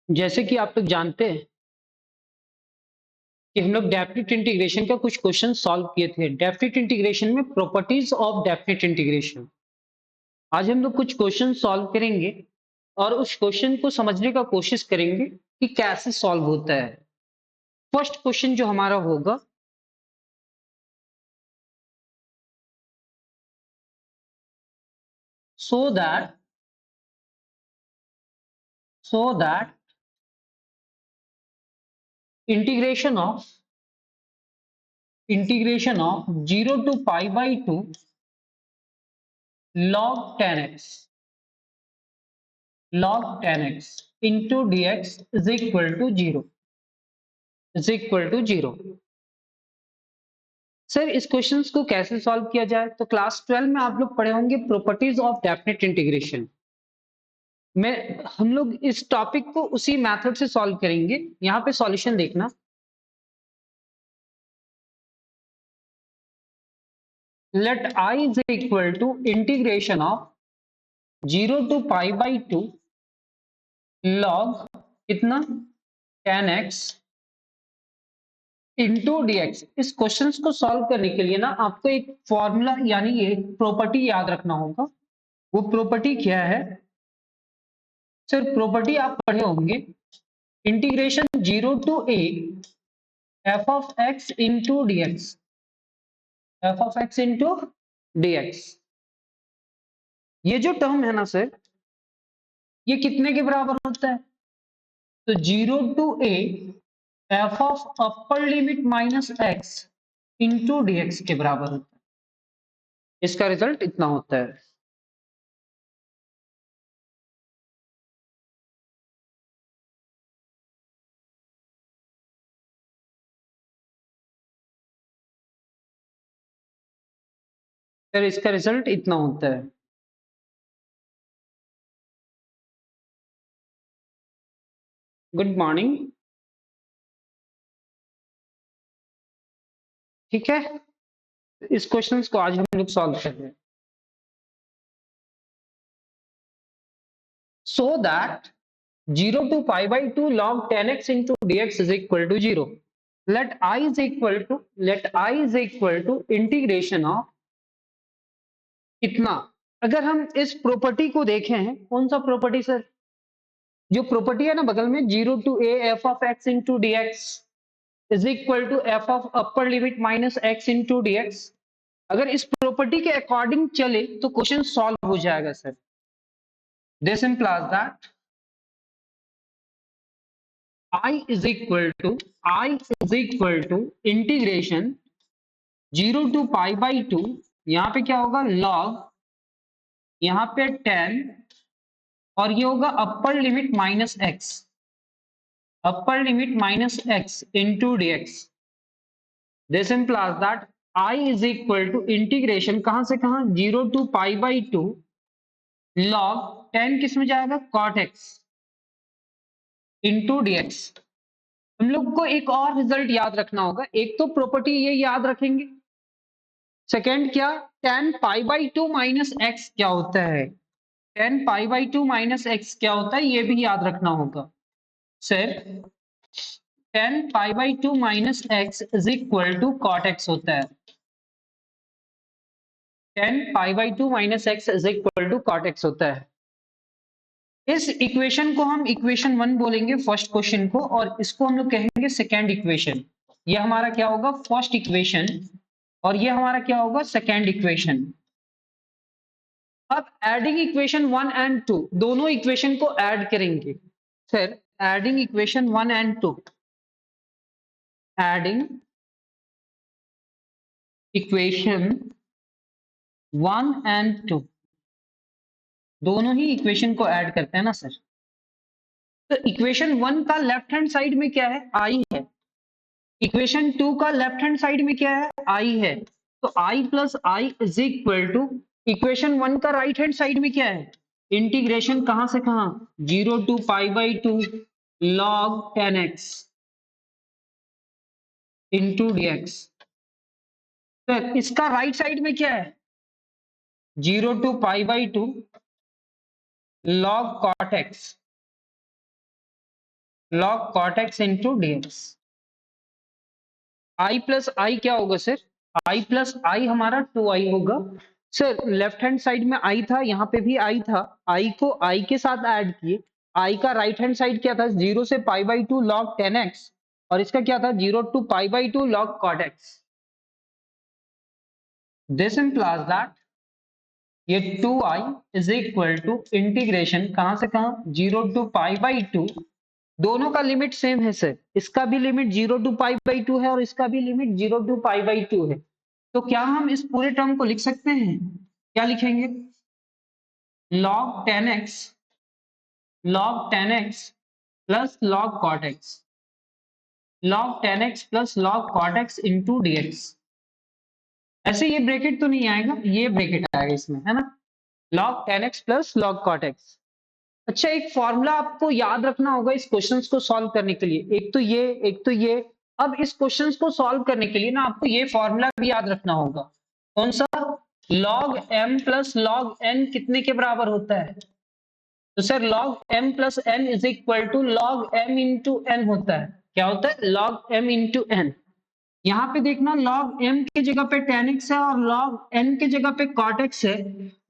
जैसे कि आप लोग जानते हैं कि हम लोग डेफिनेट इंटीग्रेशन का कुछ क्वेश्चन सॉल्व किए थे। डेफिनेट इंटीग्रेशन में प्रॉपर्टीज ऑफ डेफिनेट इंटीग्रेशन। आज हम लोग कुछ क्वेश्चन सॉल्व करेंगे और उस क्वेश्चन को समझने का कोशिश करेंगे कि कैसे सॉल्व होता है। फर्स्ट क्वेश्चन जो हमारा होगा, so that integration of 0 to pi by 2 log 10x into dx is equal to 0 sir इस क्वेश्चंस को कैसे सॉल्व किया जाए? तो क्लास 12 में आप लोग पढ़े होंगे प्रॉपर्टीज ऑफ डेफिनेट इंटीग्रेशन में। हम लोग इस टॉपिक को उसी मेथड से सॉल्व करेंगे। यहाँ पे सॉल्यूशन देखना, let I is equal to integration of 0 to pi by 2 log कितना 10x इंटू dx। इस क्वेश्चन को सॉल्व करने के लिए ना आपको एक फॉर्मूला यानी एक प्रॉपर्टी याद रखना होगा। वो प्रॉपर्टी क्या है सर? प्रॉपर्टी आप पढ़े होंगे, integration 0 to a f of x into dx, f of x into dx। ये जो टर्म है ना सर, ये कितने के बराबर होता है? तो 0 to a f of upper limit minus x into dx के बराबर होता है। इसका रिजल्ट इतना होता है। सर इसका रिजल्ट इतना होता है। Good morning. ठीक है, इस क्वेश्चन को आज हम लोग सॉल्व कर रहे हैं। So that 0 to pi by 2 log 10x into dx is equal to 0. Let I is equal to integration of कितना। अगर हम इस प्रॉपर्टी को देखें, कौन सा प्रॉपर्टी सर? जो प्रॉपर्टी है ना बगल में, 0 to a f of x into dx is equal to f of upper limit minus x into dx। अगर इस प्रॉपर्टी के अकॉर्डिंग चले तो क्वेश्चन सॉल्व हो जाएगा sir. This implies that I is equal to integration 0 to pi by 2, यहाँ पे क्या होगा log, यहाँ पे 10 और ये होगा अपर limit minus x into dx। This implies that I is equal to integration कहां से कहां, 0 to pi by 2 log 10 किस में जाएगा, cot x into dx। हम लोग को एक और रिजल्ट याद रखना होगा। एक तो प्रॉपर्टी ये याद रखेंगे, सेकेंड क्या, tan pi by 2 minus x क्या होता है, tan pi by 2 minus x क्या होता है, ये भी याद रखना होगा sir. tan pi by 2 minus x is equal to cot x होता है। tan pi by 2 minus x is equal to cot x होता है। इस इक्वेशन को हम इक्वेशन 1 बोलेंगे, फर्स्ट क्वेश्चन को, और इसको हम लोग कहेंगे सेकेंड इक्वेशन। ये हमारा क्या होगा, फर्स्ट इक्वेशन, और ये हमारा क्या होगा, सेकेंड इक्वेशन। अब एडिंग इक्वेशन 1 एंड 2, दोनों इक्वेशन को ऐड करेंगे sir. Adding equation 1 and 2, adding equation 1 and 2, दोनों ही इक्वेशन को ऐड करते हैं ना सर। तो इक्वेशन 1 का लेफ्ट हैंड साइड में क्या है, आई है। इक्वेशन 2 का लेफ्ट हैंड साइड में क्या है, आई है। तो I plus I is equal to equation 1 का राइट हैंड साइड में क्या है, इंटीग्रेशन कहां से कहां, 0 to pi by 2 log 10x into dx। तो इसका राइट साइड में क्या है, 0 to pi by 2 log cot x। log cot x into dx। i plus I क्या होगा सर? i प्लस आई हमारा 2i होगा। सर लेफ्ट हैंड साइड में i था, यहाँ पे भी i था, i को i के साथ ऐड किए। i का राइट हैंड साइड क्या था? 0 से पाई बाई 2 log 10x, और इसका क्या था? 0 to pi by 2 log cot x। This implies that ये 2i is equal to integration कहां से कहां? 0 to पाई बाई 2, दोनों का लिमिट सेम है सर, इसका भी लिमिट 0 to पाई बाई 2 है और इसका भी लिमिट 0 to पाई बाई 2 है। तो क्या हम इस पूरे टर्म को लिख सकते हैं? क्या लिखेंगे? log 10x, log 10x plus log cot x, log 10x plus log cot x into dx। ऐसे ये ब्रैकेट तो नहीं आएगा, ये ब्रैकेट आएगा इसमें, है ना? log 10x plus log cot x। अच्छा, एक फॉर्मूला आपको याद रखना होगा इस क्वेश्चंस को सॉल्व करने के लिए, एक तो ये, एक तो ये। अब इस क्वेश्चंस को सॉल्व करने के लिए ना आपको ये फॉर्मूला भी याद रखना होगा। कौन सा? log m plus log n कितने के बराबर होता है? तो sir log m plus n is equal to log m into n होता है। क्या होता है? log m into n। यहाँ पे देखना, log m की जगह पे tan x है और log n की जगह पे cot x है।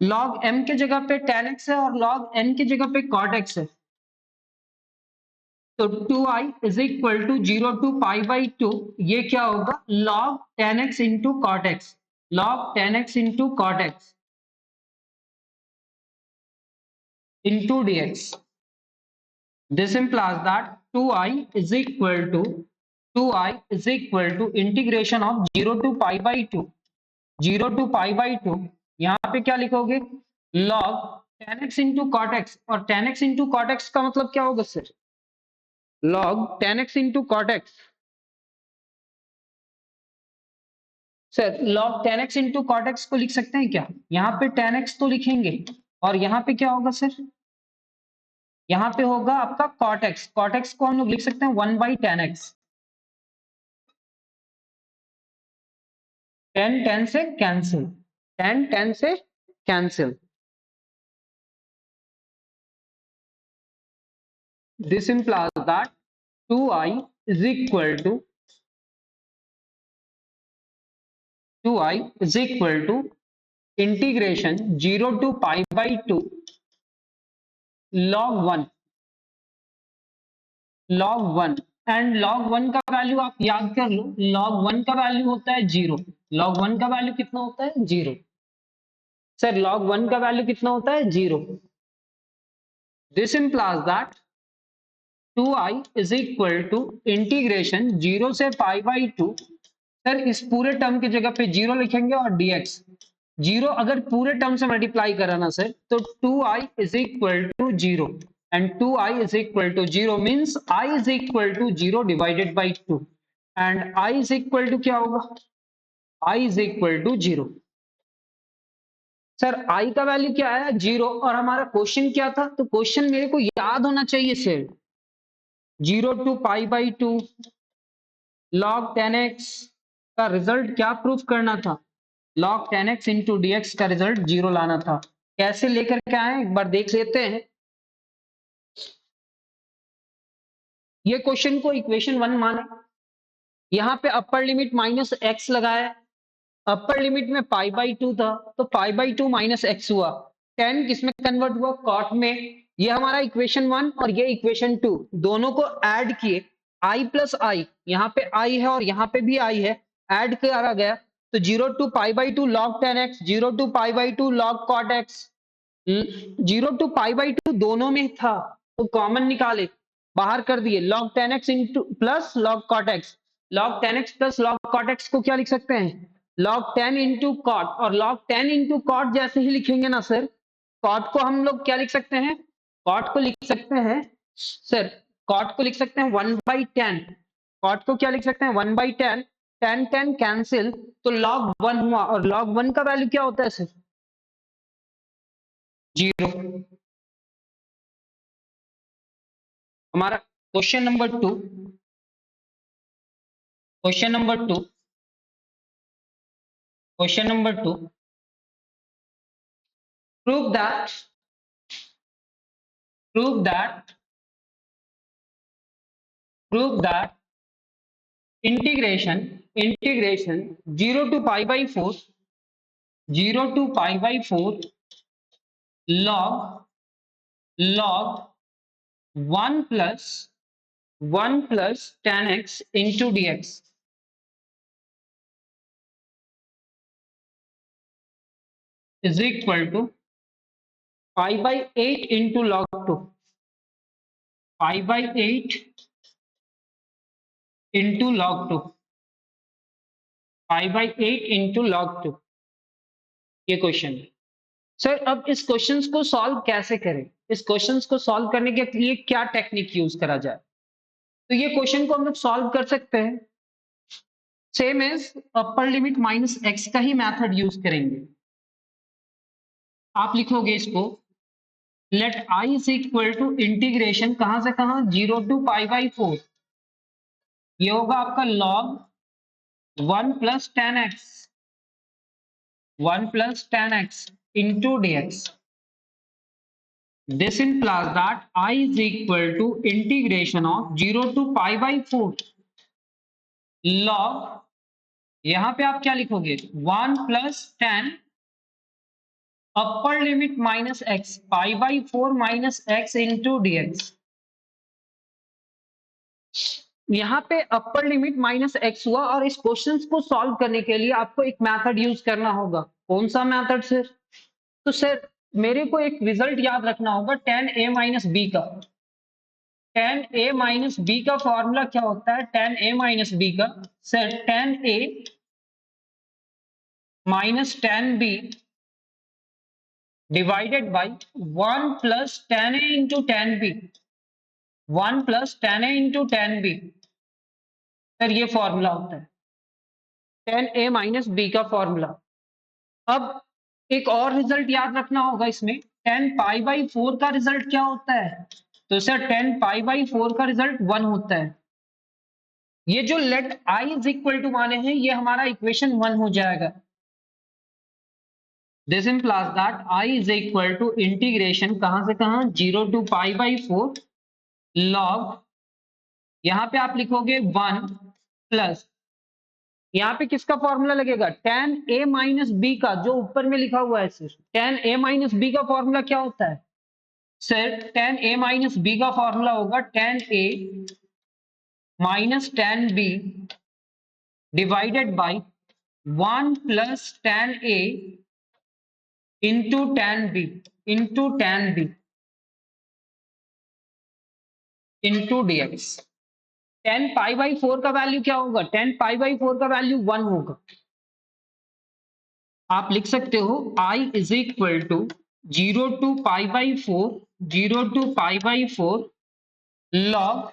log m की जगह पे tan x है और log n की जगह पे cot x है। तो 2i is equal to 0 to pi by 2, ये क्या होगा? log 10x into cot x, log 10x into cot x into dx। This implies that 2i is equal to integration of 0 to pi by 2, 0 to pi by 2। यहाँ पे क्या लिखोगे? log 10x into cot x, और 10x into cot x का मतलब क्या होगा sir? log 10x into cot x. Sir log 10x into cot x को लिख सकते हैं क्या? यहाँ पे 10x तो लिखेंगे, और यहाँ पे क्या होगा सर? यहाँ पे होगा आपका cot x। cot x को हम लोग लिख सकते हैं 1 बाई 10x। 10 10 से कैंसिल, 10 10 से cancel. This implies that 2i is equal to 2i is equal to integration 0 to pi by 2 log 1, log 1। And log 1 का वैल्यू आप याद कर लो, log 1 का वैल्यू होता है 0। log 1 का वैल्यू कितना होता है? 0। सर log 1 का वैल्यू कितना होता है? 0। This implies that 2i is equal to integration 0 से पाई बाई 2। सर इस पूरे टर्म की जगह पे 0 लिखेंगे और dx। 0 अगर पूरे टर्म से मल्टीप्लाई करा ना सर, तो 2i is equal to 0, and 2i is equal to 0 means I is equal to 0 divided by 2, and I is equal to क्या होगा? I is equal to 0। Sir I का value क्या आया? 0। और हमारा क्वेश्चन क्या था? तो क्वेश्चन मेरे को याद होना चाहिए sir, 0 to pi by 2 log 10x का रिजल्ट क्या प्रूफ करना था? log 10x इंटू dx का रिजल्ट 0 लाना था। कैसे लेकर के आए एक बार देख लेते हैं। ये क्वेश्चन को इक्वेशन 1 माने, यहाँ पे अपर लिमिट माइनस एक्स लगाया, अपर लिमिट में पाई बाई 2 था, तो पाई बाई 2 माइनस एक्स हुआ। 10 किसमें कन्वर्ट हुआ? कॉट में। ये हमारा इक्वेशन 1 और ये इक्वेशन 2, दोनों को ऐड किए, i प्लस आई, यहाँ पे i है और यहाँ पे भी i है, ऐड करा गया। तो 0 to pi by 2 log 10x, 0 to pi by 2 log cot x। 0 to pi by 2 दोनों में था, तो कॉमन निकाले, बाहर कर दिए, log 10x into plus log cot x। log 10x plus log cot x को क्या लिख सकते हैं? log 10 इंटू cot, और log 10 इंटू cot जैसे ही लिखेंगे ना सर, cot को हम लोग क्या लिख सकते हैं? cot को लिख सकते हैं सर, cot को लिख सकते हैं 1 बाई 10। cot को क्या लिख सकते हैं? 1 बाई 10। 10 10 कैंसिल, तो log 1 हुआ, और log 1 का वैल्यू क्या होता है सर? 0। हमारा question number 2, question number 2, question number 2, prove that prove that integration 0 to pi by 4 log 1 plus tan x into dx is equal to pi by 8 into log 2, pi by 8 into log 2, pi by 8 into log 2। ये question है sir. अब इस questions को solve कैसे करें, इस questions को solve करने के लिए क्या टेक्निक यूज करा जाए? तो ये क्वेश्चन को हम लोग सॉल्व कर सकते हैं same as upper limit minus x का ही मेथड यूज करेंगे। आप लिखोगे इसको let I is equal to integration कहां से कहां 0 टू पाई बाई 4, ये होगा आपका log 1 plus ten x into dx। This implies that I is equal to integration of 0 to pi by 4 log, यहां पे आप क्या लिखोगे 1 plus ten upper limit minus x pi by 4 minus x into dx. यहाँ पे अपर limit minus x हुआ और इस क्वेश्चन को सॉल्व करने के लिए आपको एक मेथड यूज करना होगा। कौन सा मेथड सर? तो सर मेरे को एक रिजल्ट याद रखना होगा tan a माइनस बी का। tan a माइनस बी का फॉर्मूला क्या होता है? tan a माइनस बी का sir tan a minus tan b divided by 1 plus tan a into tan b, 1 plus tan a into tan b। Sir ये formula होता है tan a minus b का formula. अब एक और result याद रखना होगा इसमें, tan पाई बाई 4 का रिजल्ट क्या होता है? तो सर tan पाई बाई 4 का रिजल्ट 1 होता है। ये जो let i is equal to माने हैं ये हमारा इक्वेशन 1 हो जाएगा। This implies that i is equal to integration कहां से कहां 0 टू पाई बाई 4 log, यहां पे आप लिखोगे 1 प्लस, यहाँ पे किसका फॉर्मूला लगेगा tan a माइनस बी का, जो ऊपर में लिखा हुआ है sir. tan a minus b का फॉर्मूला क्या होता है sir? tan a minus b का फॉर्मूला होगा tan a minus tan b divided by 1 plus tan a into tan b into dx। tan pi by 4 का वैल्यू क्या होगा? tan pi by 4 का वैल्यू 1 होगा। आप लिख सकते हो i is equal to 0 to pi by 4 0 to pi by 4 log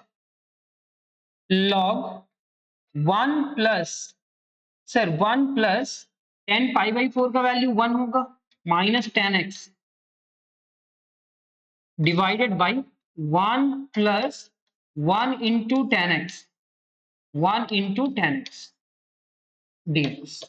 1 plus sir 1 plus tan pi by 4 का वैल्यू 1 होगा minus tan x divided by 1 plus 1 into tan x, 1 into tan x dx।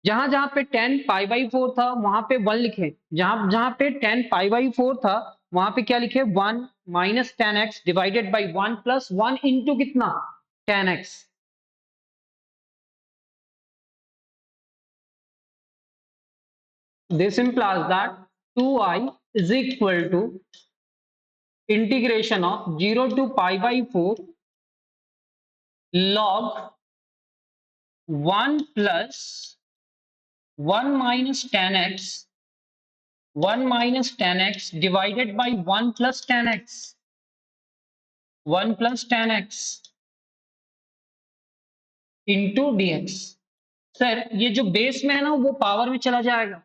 जहां जहां पे tan pi by 4 था वहां पे 1 लिखे, जहां जहां पे tan पाई बाई 4 था वहां पे क्या लिखे 1 minus tan x divided by 1 plus 1 into कितना tan x। This implies that 2i is equal to integration of 0 to pi by 4 log 1 plus 1 minus tan x, 1 minus tan x divided by 1 plus tan x, 1 plus tan x into dx। Sir ये जो base में है ना वो power में चला जाएगा।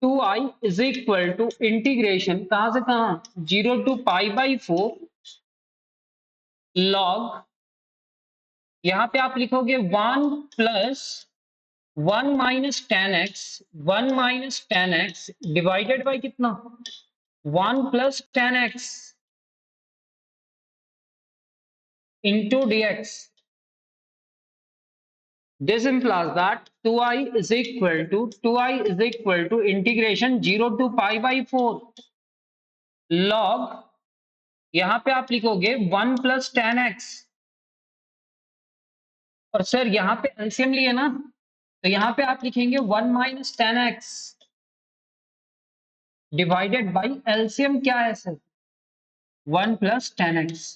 2i is equal to integration कहां से कहां 0 टू पाई बाई 4 log, यहां पे आप लिखोगे 1 plus 1 minus tan x, 1 minus tan x divided by कितना 1 plus tan x into dx। This implies that 2i is equal to integration 0 to pi by 4 log यहां पे आप लिखोगे 1 प्लस टेन एक्स, और सर यहाँ पे एलसीएम लिए ना, तो यहाँ पे आप लिखेंगे 1 minus ten x divided by LCM क्या है sir, 1 plus ten x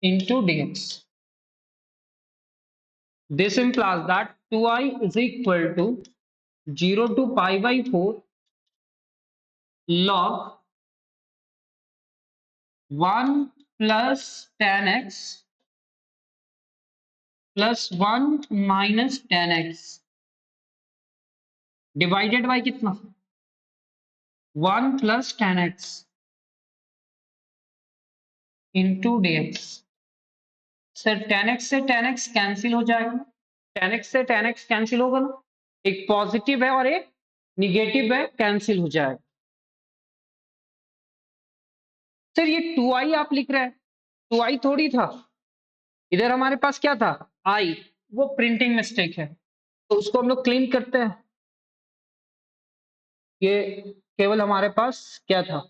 into dx. This implies that 2i is equal to 0 to pi by 4 log 1 plus tan x plus 1 minus tan x divided by कितना 1 plus tan x into dx. Sir tan x से tan x cancel हो जाएगा ना, tan x से tan x cancel होगा ना, एक positive है और एक निगेटिव है, कैंसिल हो जाएगा। सर ये 2i आप लिख रहे हैं, 2i थोड़ी था, इधर हमारे पास क्या था i, वो प्रिंटिंग मिस्टेक है, तो उसको हम लोग क्लीन करते हैं। ये केवल हमारे पास क्या था,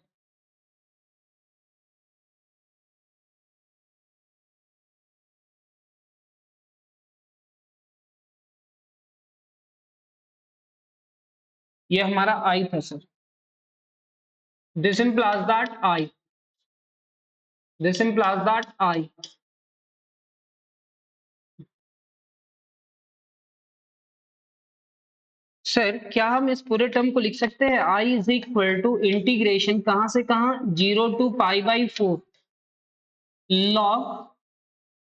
ये हमारा i था sir. This implies that i, this implies that i, sir क्या हम इस पूरे टर्म को लिख सकते हैं i is equal to integration कहां से कहां 0 to pi by 4 log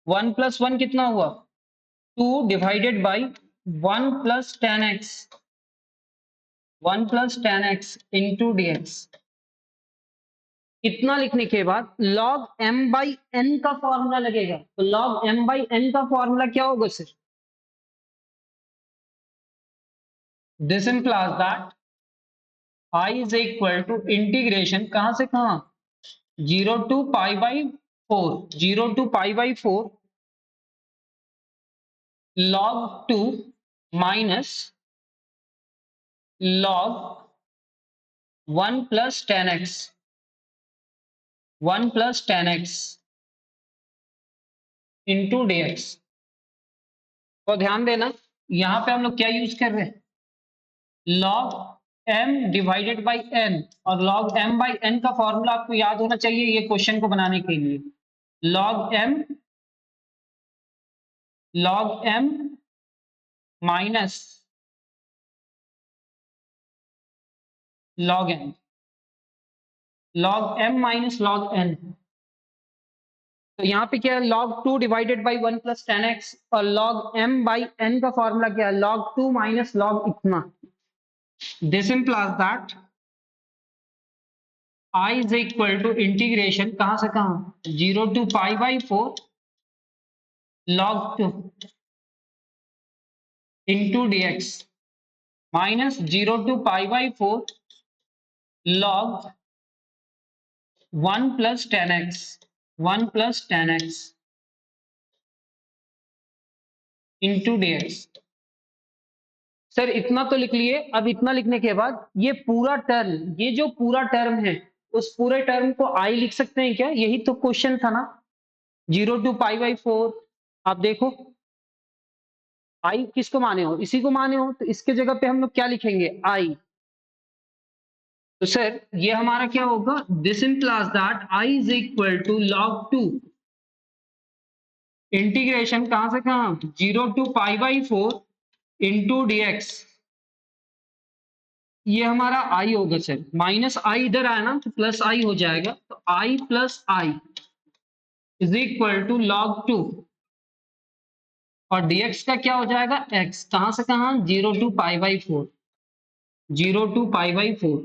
1 plus 1 कितना हुआ 2 divided by 1 plus ten x, 1 plus ten x into dx। इतना लिखने के बाद log m बाई n का फॉर्मूला लगेगा, तो log m बाई n का फॉर्मूला क्या होगा sir, this implies that i is equal to integration कहां से कहां 0 to pi by 4, 0 to pi by 4 log 2 minus log 1 plus ten x, 1 plus ten x into dx। तो ध्यान देना यहां पे हम लोग क्या यूज कर रहे हैं, log m divided by n, और log m बाई n का फॉर्मूला आपको याद होना चाहिए ये क्वेश्चन को बनाने के लिए, log m minus log n, log m minus log n। तो यहाँ पे क्या है log 2 divided by 1 plus ten x, और log m बाई n का फॉर्मूला क्या है log 2 माइनस log इतना। This implies that i is equal to integration कहां से कहां 0 to pi by 4 log 2 into dx minus 0 to pi by 4 log 1 plus ten x, 1 plus ten x into dx। Sir इतना तो लिख लिए, अब इतना लिखने के बाद ये पूरा टर्म, ये जो पूरा टर्म है उस पूरे टर्म को i लिख सकते हैं क्या, यही तो क्वेश्चन था ना 0 टू पाई बाई 4। आप देखो i किसको माने हो, इसी को माने हो, तो इसके जगह पे हम लोग क्या लिखेंगे i। तो सर ये हमारा क्या होगा, this implies that i is equal to log 2 integration कहां से कहां 0 to pi by 4 into dx। ये हमारा i होगा सर, माइनस i इधर आया ना तो प्लस i हो जाएगा, तो i plus i is equal to log 2, और dx का क्या हो जाएगा x, कहां से कहां 0 to pi by 4, 0 to pi by 4।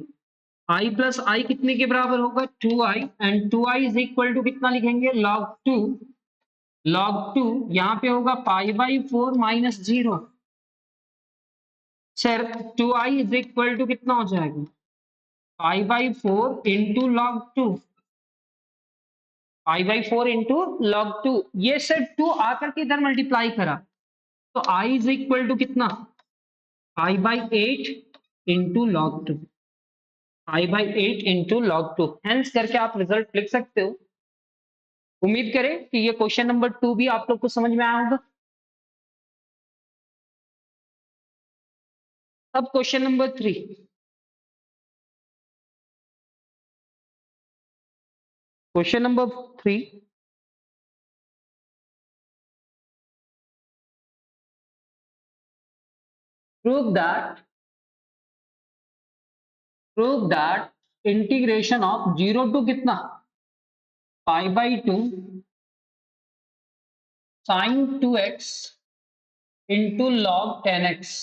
i plus i कितने के बराबर होगा 2i, and 2i is equal to कितना लिखेंगे log 2, log 2 यहाँ पे होगा pi by 4 minus 0। Sir 2i is equal to कितना हो जाएगा pi by 4 into log 2, pi by 4 into log 2। ये सर 2 आकर के इधर मल्टीप्लाई करा, तो i इज इक्वल टू कितना pi by 8 into log 2। I/8 into log 2 hence करके आप रिजल्ट लिख सकते हो। उम्मीद करें कि ये क्वेश्चन नंबर 2 भी आप लोग को समझ में आया होगा। अब question number 3। Question number 3, prove that integration of 0 to कितना π/2 sin 2x into log 10x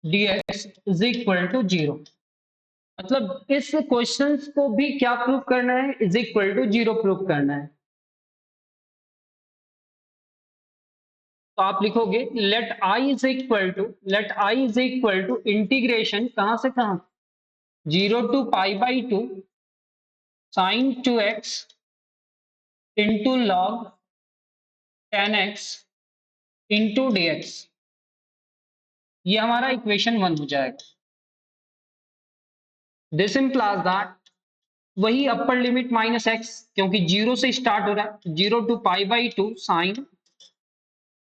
dx is equal to 0। मतलब इस क्वेश्चन को भी क्या प्रूव करना है, इज इक्वल टू 0 प्रूव करना है। तो आप लिखोगे let I is equal to integration कहां से कहां 0 to π/2 sin 2x into log 10x into dx। ये हमारा इक्वेशन 1 हो जाएगा। दिस implies दैट वही अपर लिमिट माइनस एक्स, क्योंकि 0 से स्टार्ट हो रहा है, 0 टू π/2 साइन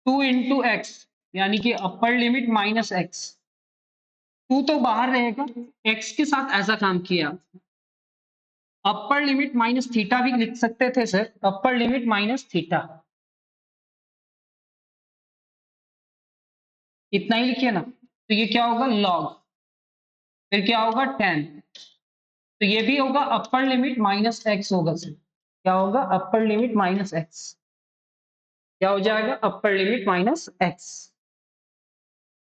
2 इंटू एक्स, यानी कि अपर लिमिट माइनस एक्स। 2 तो बाहर रहेगा, एक्स के साथ ऐसा काम किया। अपर लिमिट माइनस थीटा भी लिख सकते थे सर, अपर लिमिट माइनस थीटा, इतना ही लिखिए ना। तो ये क्या होगा लॉग, फिर क्या होगा 10, तो ये भी होगा अपर लिमिट माइनस एक्स होगा सर। क्या होगा अपर लिमिट माइनस एक्स, क्या हो जाएगा अपर लिमिट माइनस एक्स।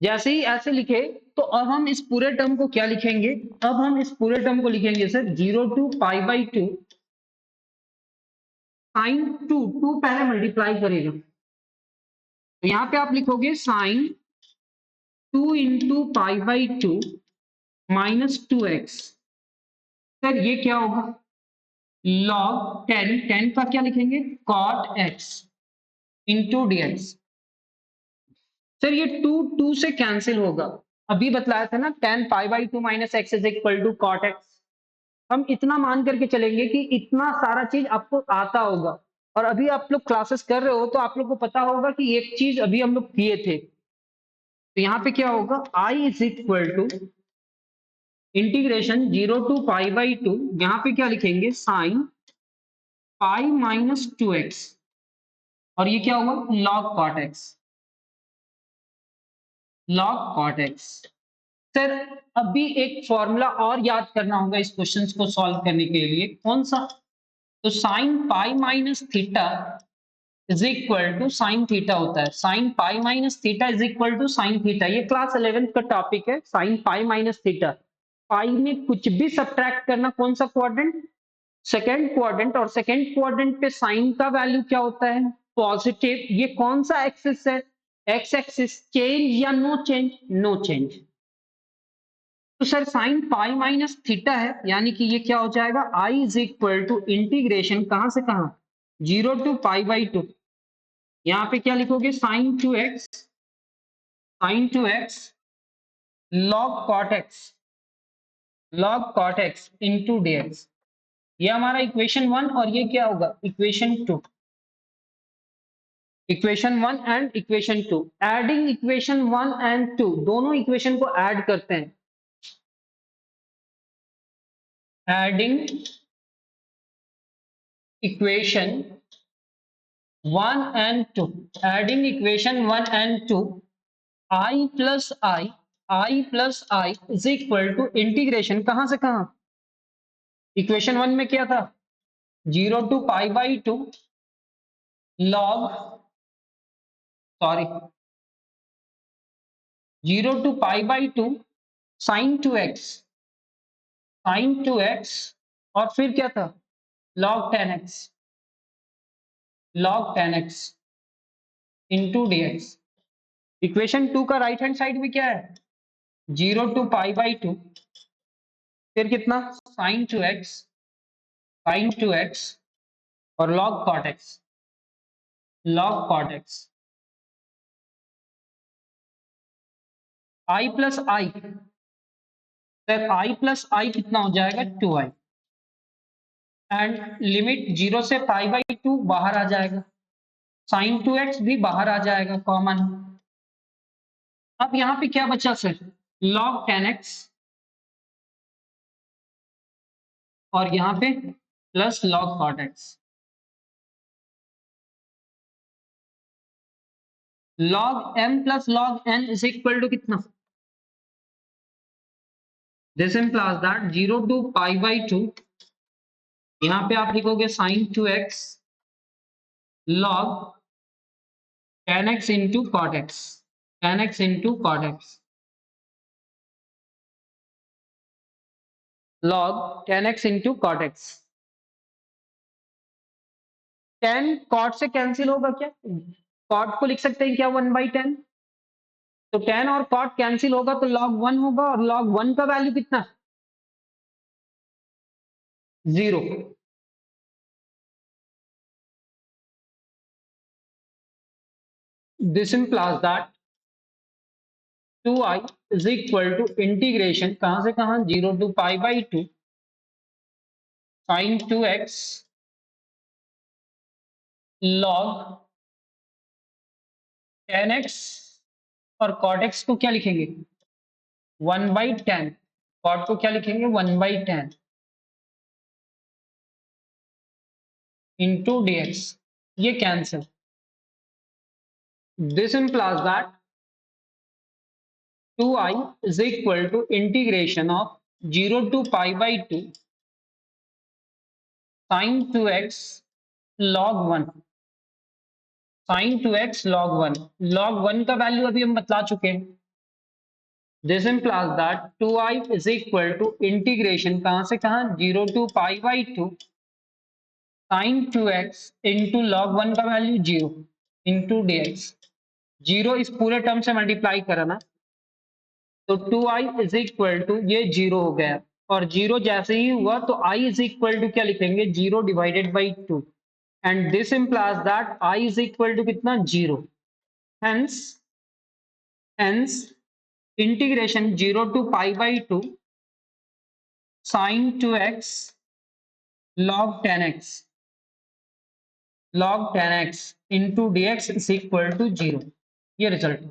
जैसे ही ऐसे लिखे तो अब हम इस पूरे टर्म को क्या लिखेंगे, अब हम इस पूरे टर्म को लिखेंगे सर 0 टू π/2 साइन 2 पहले मल्टीप्लाई करेगा, तो यहाँ पे आप लिखोगे साइन 2 इंटू π/2 -2x। सर ये क्या होगा log 10 का क्या लिखेंगे cot x into dx। Sir ये 2 से कैंसिल होगा, अभी बतलाया था ना 10 π/2 -x is equal to cot x। हम इतना मान करके चलेंगे कि इतना सारा चीज आपको आता होगा, और अभी आप लोग क्लासेस कर रहे हो तो आप लोग को पता होगा कि एक चीज अभी हम लोग किए थे। तो यहाँ पे क्या होगा I is equal to integration 0 to π/2, यहाँ पे क्या लिखेंगे साइन π-2x, और ये क्या होगा log cot x, log cot x। Sir अभी एक फॉर्मूला और याद करना होगा इस क्वेश्चन को सॉल्व करने के लिए, कौन सा, तो sine pi minus theta is equal to sine theta होता है। Sine pi minus theta is equal to sine theta, ये क्लास 11th का टॉपिक है। Sine pi minus theta, pi में कुछ भी सब्ट्रैक्ट करना, कौन सा क्वाड्रेंट, सेकेंड क्वाड्रेंट, और सेकेंड क्वाड्रेंट पे साइन का वैल्यू क्या होता है पॉजिटिव। ये कौन सा एक्सिस है, एक्स एक्सिस, चेंज या नो चेंज, नो चेंज। तो sir sign pi minus theta है, यानी कि ये क्या हो जाएगा आई इज इक्वल टू इंटीग्रेशन कहां से कहां 0 टू π/2, यहाँ पे क्या लिखोगे sin 2x log cot x into dx। ये हमारा इक्वेशन 1, और ये क्या होगा equation 2, equation 1 and equation 2। Adding equation 1 and 2, दोनों इक्वेशन को ऐड करते हैं, adding equation 1 and 2, adding equation 1 and 2, I plus I is equal to integration कहां से कहां, इक्वेशन 1 में क्या था 0 to π/2 log, sorry 0 to π/2 sin 2x और फिर क्या था log 10x into dx। Equation 2 का राइट हैंड साइड में क्या है 0 टू π/2, फिर कितना sin 2x और log cot x I plus I, sir I plus I कितना हो जाएगा 2i एंड लिमिट 0 से पाई बाई 2 बाहर आ जाएगा, साइन 2x भी बाहर आ जाएगा कॉमन। अब यहाँ पे क्या बचा सर, log 10x और यहाँ पे plus log cot x। log m plus log n is equal to कितना, this implies that 0 to pi by 2, यहाँ पे आप लिखोगे sin 2x log 10x into cot x, 10x into cot x, log 10x into cot x। 10 cot से cancel होगा क्या, cot को लिख सकते हैं क्या 1/10, तो 10 और cot कैंसिल होगा तो log 1 होगा और log 1 का वैल्यू कितना 0। This implies that 2i is equal to integration कहां से कहां 0 to pi by 2 sin 2x log 10x और cot x को क्या लिखेंगे 1/10, cot को क्या लिखेंगे 1/10 into dx, ये cancel. This implies that 2i is equal to integration of 0 to pi by 2 sin 2x log 1, sin 2x log 1, log 1 का value अभी हम बतला चुके हैं। This implies that 2i is equal to integration कहां से कहां 0 to pi by 2 sin 2x into log 1 का वैल्यू 0 into dx, 0 इस पूरे टर्म से मल्टीप्लाई करना तो 2i इज इक्वल टू ये 0 हो गया और 0 जैसे ही हुआ तो i इज इक्वल टू क्या लिखेंगे 0 divided by 2 and this implies that i is equal to कितना 0। Hence hence integration 0 to pi by 2 sin 2x log 10x log 10x into dx is equal to 0, ये result.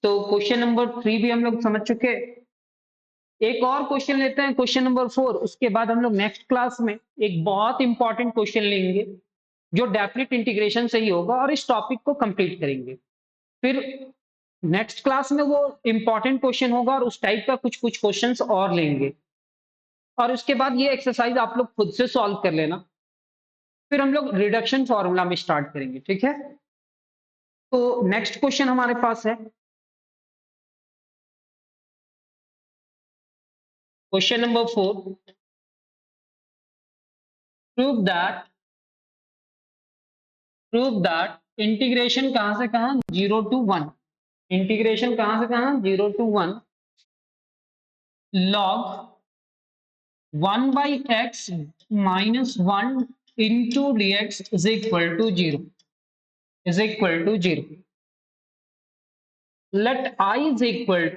तो question number 3 भी हम लोग समझ चुके। एक और क्वेश्चन लेते हैं क्वेश्चन नंबर 4, उसके बाद हम लोग नेक्स्ट क्लास में एक बहुत इंपॉर्टेंट क्वेश्चन लेंगे जो डेफिनेट इंटीग्रेशन से ही होगा और इस टॉपिक को कंप्लीट करेंगे। फिर नेक्स्ट क्लास में वो इंपॉर्टेंट क्वेश्चन होगा और उस टाइप का कुछ कुछ क्वेश्चंस और लेंगे और उसके बाद ये एक्सरसाइज आप लोग खुद से सॉल्व कर लेना। फिर हम लोग रिडक्शन फॉर्मूला में स्टार्ट करेंगे, ठीक है। तो नेक्स्ट क्वेश्चन हमारे पास है question number 4, prove that integration कहां से कहां 0 to 1, इंटीग्रेशन कहां से कहां 0 to 1 log 1 by x minus 1 into dx is equal to 0, is equal to 0। let i is equal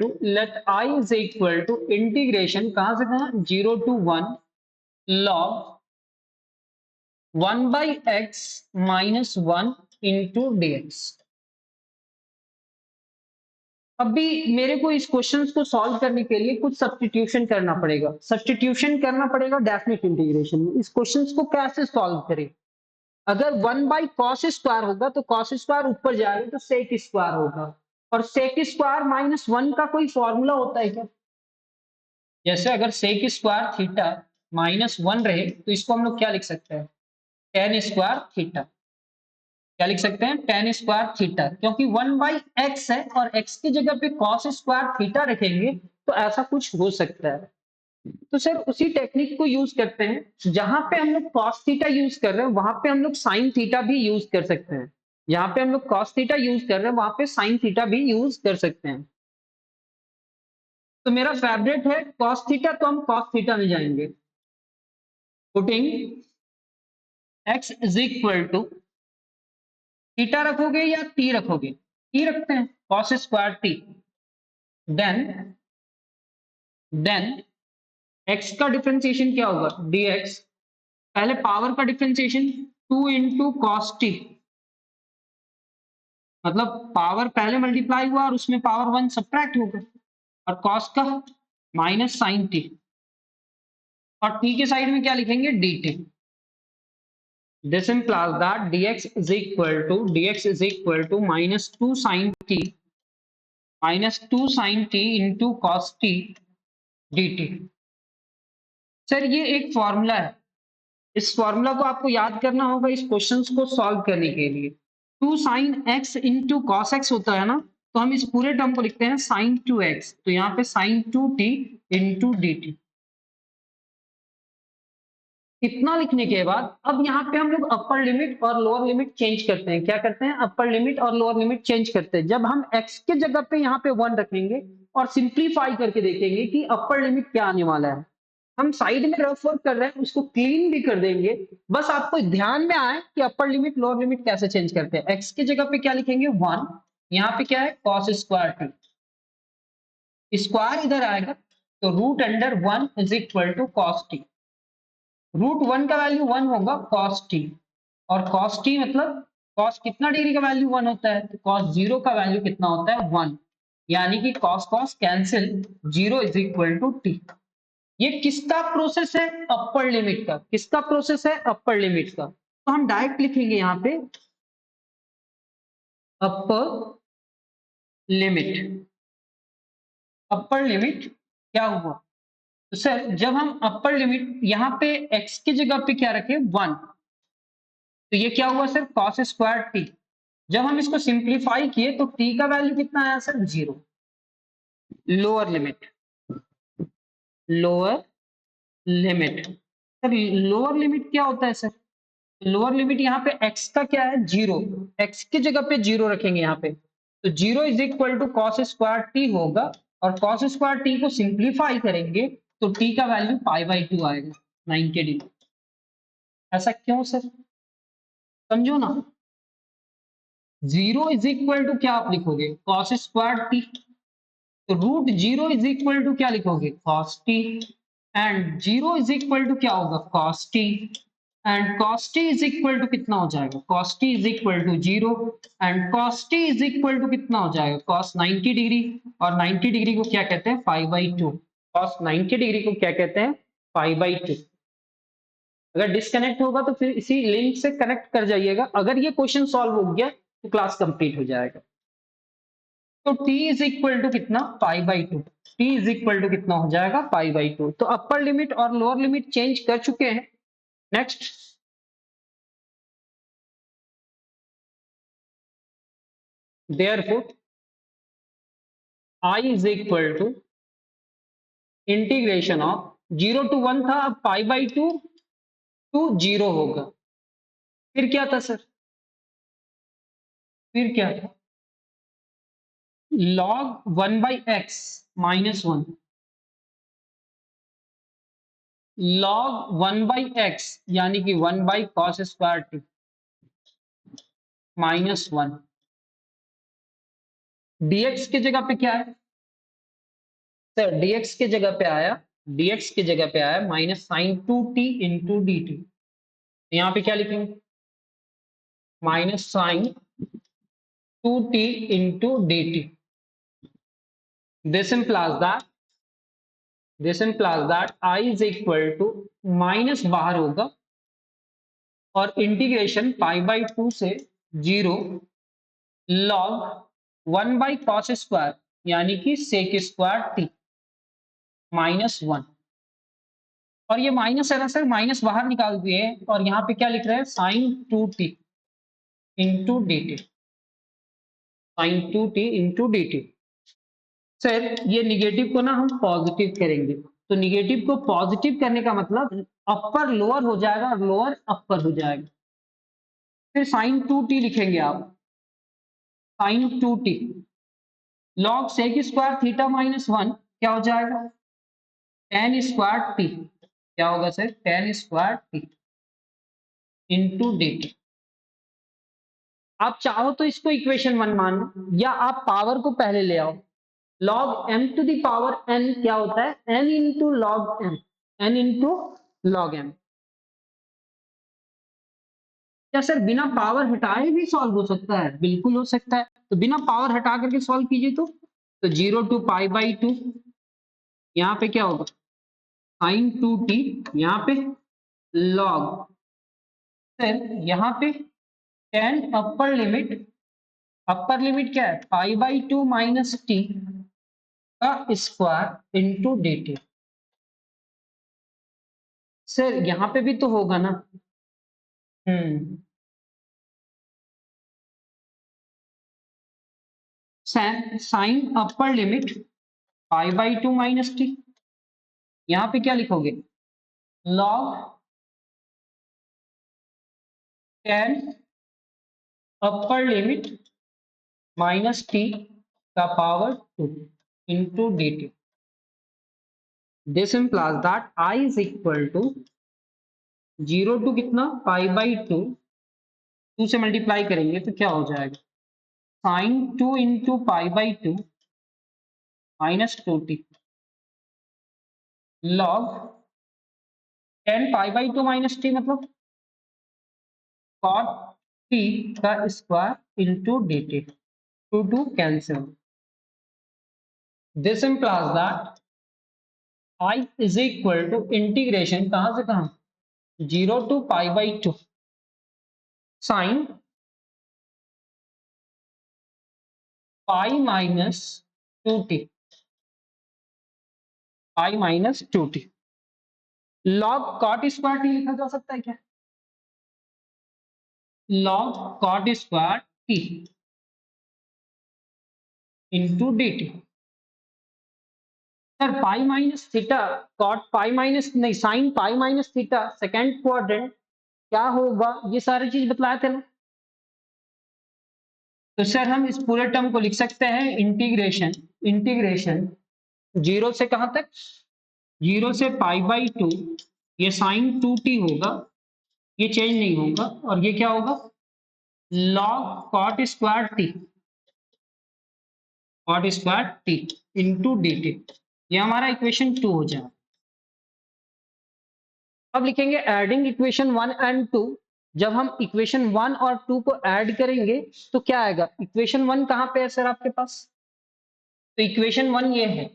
to integration कहां से कहां 0 to 1 log 1 by x minus 1 into dx। अभी मेरे को इस क्वेश्चन को सॉल्व करने के लिए कुछ सब्स्टिट्यूशन करना पड़ेगा, डेफिनेट इंटीग्रेशन में। इस क्वेश्चन को कैसे सॉल्व करें, अगर 1 बाई कॉस स्क्वायर होगा तो कॉस स्क्वायर ऊपर जाएगा तो सेक स्क्वायर होगा और सेक स्क्वायर माइनस 1 का कोई फॉर्मूला होता है क्या, जैसे अगर सेक स्क्वायर थीटा माइनस 1 रहे तो इसको हम लोग क्या लिख सकते हैं टेन स्क्वायर थीटा, क्या लिख सकते हैं टेन स्क्वायर थीटा, क्योंकि 1 बाई एक्स है और एक्स की जगह पे कॉस स्क्वायर थीटा रखेंगे तो ऐसा कुछ हो सकता है। तो सर उसी टेक्निक को यूज करते हैं, जहां पे हम लोग कॉस थीटा यूज कर रहे हैं वहां पे हम लोग साइन थीटा भी यूज कर सकते हैं, जहां पे हम लोग कॉस थीटा यूज कर रहे हैं वहां पे साइन थीटा भी यूज कर सकते हैं। तो मेरा फेवरेट है कॉस थीटा, तो हम कॉस थीटा में जाएंगे। Putting x is equal to theta रखोगे या टी रखोगे, टी रखते हैं cos square t, then x का डिफरेंशिएशन क्या होगा, dx, पहले पावर का डिफरेंशिएशन 2 इंटू कॉस टी, मतलब पावर पहले मल्टीप्लाई हुआ और उसमें पावर 1 सब्ट्रैक्ट हो गया, और कॉस का माइनस साइन टी, और टी के साइड में क्या लिखेंगे, dt। This implies that dx is equal to minus 2 sin t into cos t dt। Sir ये एक फॉर्मूला है, इस फॉर्मूला को आपको याद करना होगा इस क्वेश्चंस को सॉल्व करने के लिए। 2 sin x into cos x होता है ना, तो हम इस पूरे टर्म को लिखते हैं sin 2x, तो यहाँ पे sin 2t into dt। इतना लिखने के बाद अब यहाँ पे हम लोग अपर लिमिट और लोअर लिमिट चेंज करते हैं। क्या करते हैं, अपर लिमिट और लोअर लिमिट चेंज करते हैं। जब हम x के जगह पे यहाँ पे 1 रखेंगे और सिंप्लीफाई करके देखेंगे कि अपर लिमिट क्या आने वाला है, हम साइड में रफ वर्क कर रहे हैं उसको क्लीन भी कर देंगे। बस आपको ध्यान में आए कि अपर लिमिट लोअर लिमिट कैसे चेंज करते हैं। x की जगह पे क्या लिखेंगे, 1, यहाँ पे क्या है, cos स्क्वायर टी, स्क्वायर इधर आएगा तो root under 1 is equal to cos t. Root 1 का वैल्यू 1 होगा cos t, और cos t मतलब cos कितना डिग्री का वैल्यू 1 होता है, तो cos 0 का वैल्यू कितना होता है, 1, यानी कि cos cancel, 0 is equal to t। ये किसका प्रोसेस है, अपर लिमिट का। किसका प्रोसेस है, अपर लिमिट का। तो हम डायरेक्ट लिखेंगे यहाँ पे अपर लिमिट। अपर लिमिट क्या हुआ, तो सर जब हम अपर लिमिट यहाँ पे x की जगह पे क्या रखे, 1, तो ये क्या हुआ सर, cos स्क्वायर टी। जब हम इसको सिंप्लीफाई किए तो t का वैल्यू कितना आया sir, 0। Lower limit, lower limit, sir lower limit क्या होता है सर, लोअर लिमिट यहाँ पे x का क्या है, 0, x की जगह पे 0 रखेंगे यहाँ पे, तो 0 is equal to cos square t होगा, और cos स्क्वायर टी को सिंप्लीफाई करेंगे तो t का वैल्यू π/2 आएगा, 90 डिग्री। ऐसा क्यों सर, समझो ना। 0 इज इक्वल टू क्या आप लिखोगे, cos स्क्वायर टी, तो रूट 0 इज इक्वल टू क्या लिखोगे, cos t, and 0 is equal to क्या होगा, cos t, and cos t is equal to कितना हो जाएगा, cos t is equal to 0, and cos t is equal to कितना हो जाएगा, cos 90 डिग्री, और 90 डिग्री को क्या कहते हैं, π/2। cos 90 डिग्री को क्या कहते हैं, π/2। अगर डिस्कनेक्ट होगा तो फिर इसी लिंक से कनेक्ट कर जाइएगा। अगर ये क्वेश्चन सॉल्व हो गया तो क्लास कंप्लीट हो जाएगा। तो t इज इक्वल टू कितना, π/2। t इज इक्वल टू कितना हो जाएगा, π/2। तो अपर लिमिट और लोअर लिमिट चेंज कर चुके हैं। Next, therefore i is equal to integration of 0 to 1 था, अब π/2 टू 0 होगा। फिर क्या था सर, फिर क्या था, log 1/x minus 1, log 1/x यानी कि 1/cos square T minus 1। dx की जगह पे क्या है सर, dx की जगह पे आया, dx की जगह पे आया minus sine 2t into d t. यहाँ पे क्या लिखेंगे, minus sine 2t into d t. This implies that I is equal to minus बाहर होगा और इंटीग्रेशन π/2 से 0 log 1/cos स्क्वायर यानी कि सेक स्क्वायर टी माइनस 1। और ये माइनस है ना सर, माइनस बाहर निकाल दिए और यहाँ पे क्या लिख रहे हैं, sine 2t into d t, sine 2t into d t. Sir ये निगेटिव को ना हम पॉजिटिव करेंगे, तो निगेटिव को पॉजिटिव करने का मतलब अपर लोअर हो जाएगा और लोअर अपर हो जाएगा। फिर साइन 2t लिखेंगे आप, sine 2t log sec square theta minus 1 क्या हो जाएगा, टेन स्क्वायर टी, क्या होगा sir, tan square t into d t. आप चाहो तो इसको इक्वेशन 1 मान लो, या आप पावर को पहले ले आओ, log m to the power n क्या होता है? n into log m, n into log m। क्या सर बिना पावर हटाए भी सॉल्व हो सकता है? बिल्कुल हो सकता है। तो बिना पावर हटा करके सॉल्व कीजिए तो 0 टू पाई बाई 2, यहाँ पे क्या होगा? साइन 2t, यहाँ पे लॉग, फिर यहाँ पे tan अपर लिमिट क्या है? पाई बाई 2 माइनस टी का square into d t. Sir यहाँ पे भी तो होगा ना? Sine upper limit pi by 2 minus t, यहाँ पे क्या लिखोगे? Log tan upper limit minus t का power 2 into d t. This implies that I is equal to 0 to कितना? पाई बाई 2 से मल्टीप्लाई करेंगे तो क्या हो जाएगा? Sine 2 into pi by 2 minus 2t log tan pi by 2 minus t मतलब cot t का square into d t. 2 cancel. This implies that I is equal to integration कहां से कहां? 0 to pi by 2 sine pi minus 2t, pi minus 2t log cot square t लिखा जा सकता है क्या? Log cot square t into d t. Sir पाई minus theta, cot pi minus नहीं, sine pi minus theta second quadrant क्या होगा? ये सारी चीज बतलाए थे ना। तो सर हम इस पूरे टर्म को लिख सकते हैं इंटीग्रेशन 0 से कहां तक? 0 से पाई बाई 2, ये साइन 2t होगा, ये चेंज नहीं होगा, और ये क्या होगा? Log cot square t into d t. ये हमारा इक्वेशन 2 हो जाएगा। अब लिखेंगे एडिंग इक्वेशन 1 एंड 2। जब हम इक्वेशन 1 और 2 को ऐड करेंगे तो क्या आएगा? इक्वेशन 1 कहां पे है सर आपके पास? तो इक्वेशन 1 ये है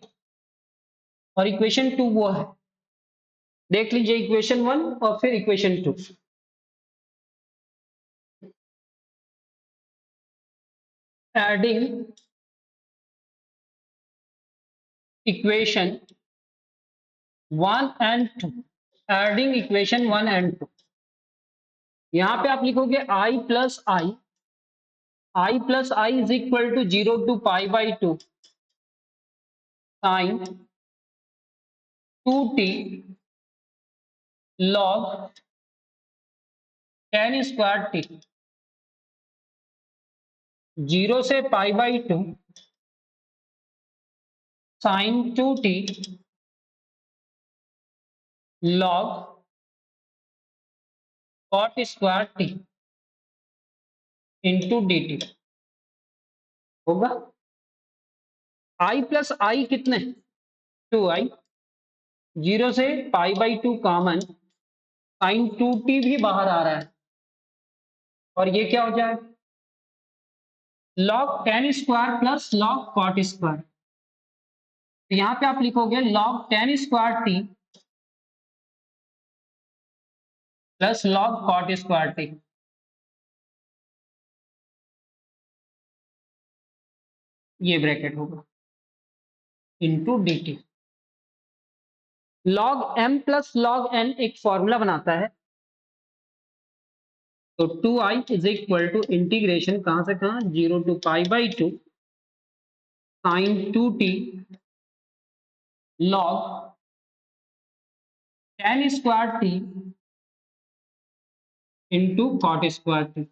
और इक्वेशन 2 वो है। देख लीजिए इक्वेशन 1 और फिर equation 2। Adding equation 1 and 2, adding equation 1 and 2। यहां पे आप लिखोगे I plus I is equal to 0 to pi by 2 sine 2t log tan square t 0 से pi by 2 sine 2t log cot square t into d t होगा। I plus आई कितने? 2i, 0 से pi by 2 common, sign 2t भी बाहर आ रहा है और ये क्या हो जाएगा? Log tan square plus log cot square. तो यहां पे आप लिखोगे log tan square t plus log cot square t. ये ब्रैकेट होगा into d t. Log m plus log n एक फॉर्मूला बनाता है। तो 2i is equal to integration कहां से कहां? 0 to pi by 2 sine 2t log tan square t into cot square t.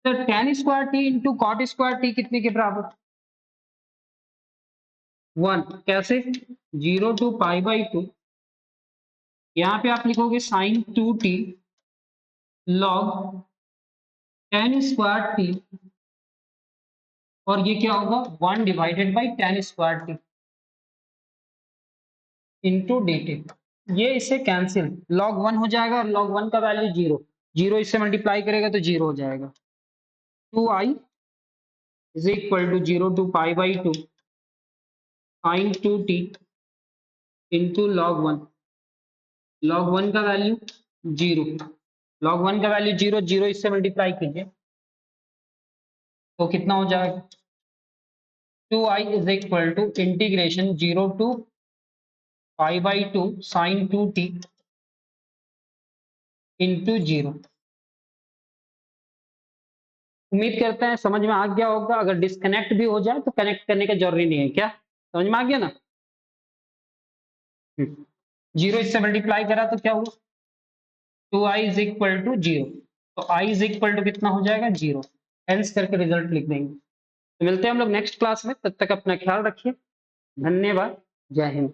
तो tan square t into cot square t कितने के बराबर? 1। कैसे? 0 टू पाई बाई 2, यहाँ पे आप लिखोगे sine 2t log tan square t और ये क्या होगा 1 divided by tan square t into d t. ये इससे कैंसिल log 1 हो जाएगा और log 1 का वैल्यू 0, 0 इससे मल्टीप्लाई करेगा तो 0 हो जाएगा। 2i is equal to 0 to pi by 2 sin 2t into log 1। log 1 का वैल्यू 0, log 1 का वैल्यू 0, 0 इससे मल्टीप्लाई कीजिए तो कितना हो जाएगा 2i is equal to integration 0 to pi by 2 sin 2t into 0। उम्मीद करते हैं समझ में आ गया होगा। अगर डिस्कनेक्ट भी हो जाए तो कनेक्ट करने का जरूरी नहीं है। क्या समझ में आ गया ना? 0 इससे मल्टीप्लाई करा तो क्या हुआ 2i इज इक्वल टू 0, तो i इज इक्वल टू कितना हो जाएगा 0। एल्स करके रिजल्ट लिख देंगे। तो मिलते हैं हम लोग नेक्स्ट क्लास में, तब तक अपना ख्याल रखिए। धन्यवाद। जय हिंद।